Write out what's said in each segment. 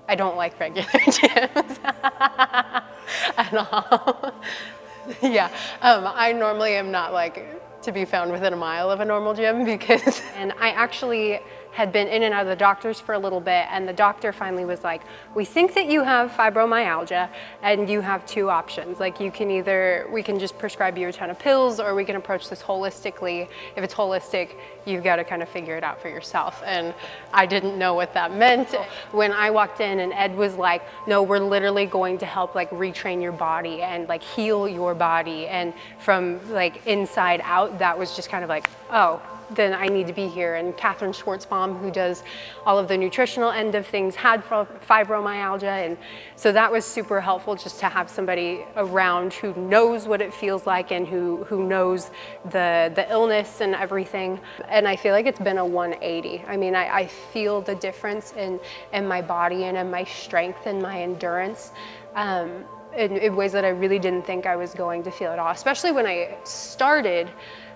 I don't like regular gyms at all. Yeah, I normally am not like to be found within a mile of a normal gym because, and I actually had been in and out of the doctors for a little bit, and the doctor finally was like, we think that you have fibromyalgia and you have two options. Like you can either, we can just prescribe you a ton of pills, or we can approach this holistically. If it's holistic, you've got to kind of figure it out for yourself. And I didn't know what that meant. When I walked in and Ed was like, no, we're literally going to help like retrain your body and like heal your body. And from like inside out, that was just kind of like, oh, then I need to be here. And Catherine Schwartzbaum, who does all of the nutritional end of things, had fibromyalgia. And so that was super helpful just to have somebody around who knows what it feels like and who knows the illness and everything. And I feel like it's been a 180. I mean, I feel the difference in my body and in my strength and my endurance. In ways that I really didn't think I was going to feel at all. Especially when I started,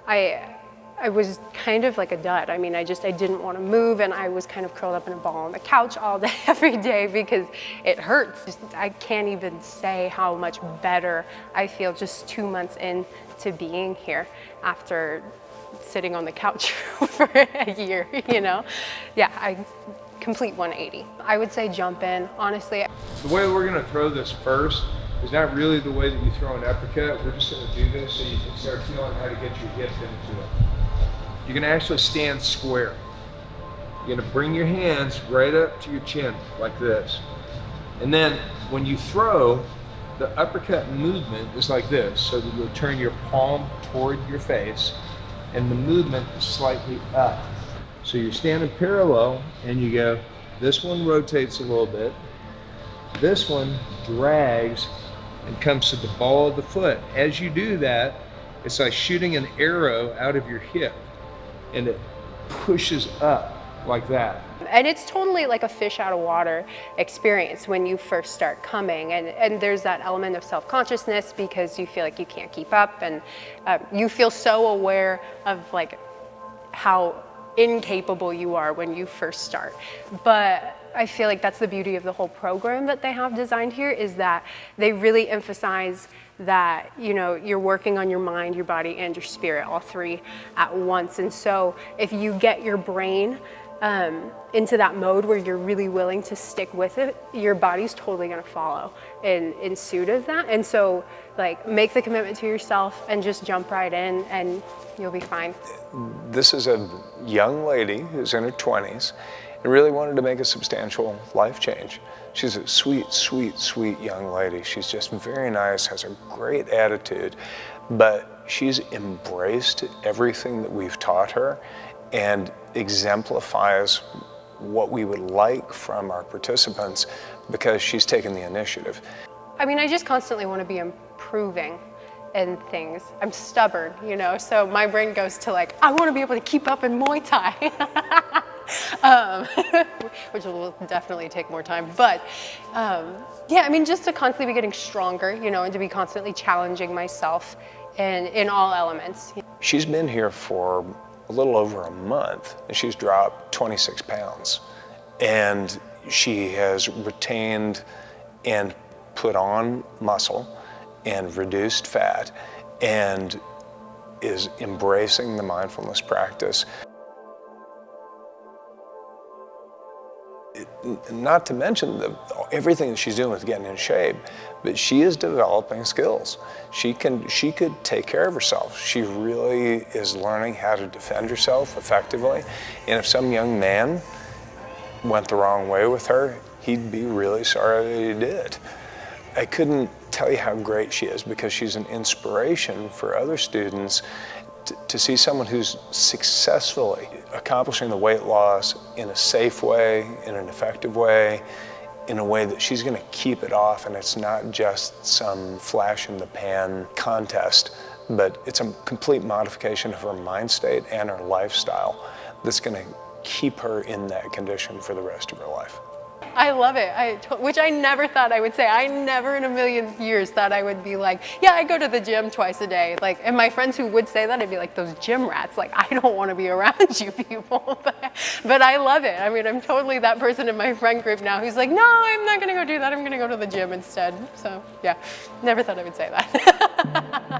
I was kind of like a dud. I mean, I didn't want to move, and I was kind of curled up in a ball on the couch all day, every day, because it hurts. I can't even say how much better I feel just 2 months into being here after sitting on the couch for a year, you know? Yeah, complete 180. I would say jump in, honestly. The way we're gonna throw this first is not really the way that you throw an uppercut. We're just gonna do this so you can start feeling how to get your hip into it. You're gonna actually stand square. You're gonna bring your hands right up to your chin like this. And then when you throw, the uppercut movement is like this, so that you'll turn your palm toward your face and the movement is slightly up. So you're standing parallel and you go, this one rotates a little bit, this one drags and comes to the ball of the foot. As you do that, it's like shooting an arrow out of your hip, and it pushes up like that. And it's totally like a fish out of water experience when you first start coming. And there's that element of self-consciousness because you feel like you can't keep up, and you feel so aware of like how incapable you are when you first start. But I feel like that's the beauty of the whole program that they have designed here, is that they really emphasize that, you know, you're working on your mind, your body, and your spirit, all three at once. And so if you get your brain into that mode where you're really willing to stick with it, your body's totally gonna follow in suit of that. And so like make the commitment to yourself and just jump right in and you'll be fine. This is a young lady who's in her 20s and really wanted to make a substantial life change. She's a sweet, sweet, sweet young lady. She's just very nice, has a great attitude, but she's embraced everything that we've taught her and exemplifies what we would like from our participants because she's taken the initiative. I mean, I just constantly want to be improving in things. I'm stubborn, you know, so my brain goes to like, I want to be able to keep up in Muay Thai. Which will definitely take more time, but yeah, I mean, just to constantly be getting stronger, you know, and to be constantly challenging myself in all elements. She's been here for a little over a month and she's dropped 26 pounds, and she has retained and put on muscle and reduced fat and is embracing the mindfulness practice. Not to mention everything that she's doing with getting in shape, but she is developing skills. She could take care of herself. She really is learning how to defend herself effectively. And if some young man went the wrong way with her, he'd be really sorry that he did. I couldn't tell you how great she is because she's an inspiration for other students to see someone who's successfully accomplishing the weight loss in a safe way, in an effective way, in a way that she's going to keep it off, and it's not just some flash in the pan contest, but it's a complete modification of her mind state and her lifestyle that's going to keep her in that condition for the rest of her life. I love it, which I never thought I would say. I never in a million years thought I would be like, yeah, I go to the gym twice a day. Like, and my friends who would say that, I'd be like, those gym rats, like, I don't want to be around you people. But I love it. I mean, I'm totally that person in my friend group now who's like, no, I'm not going to go do that. I'm going to go to the gym instead. So yeah, never thought I would say that.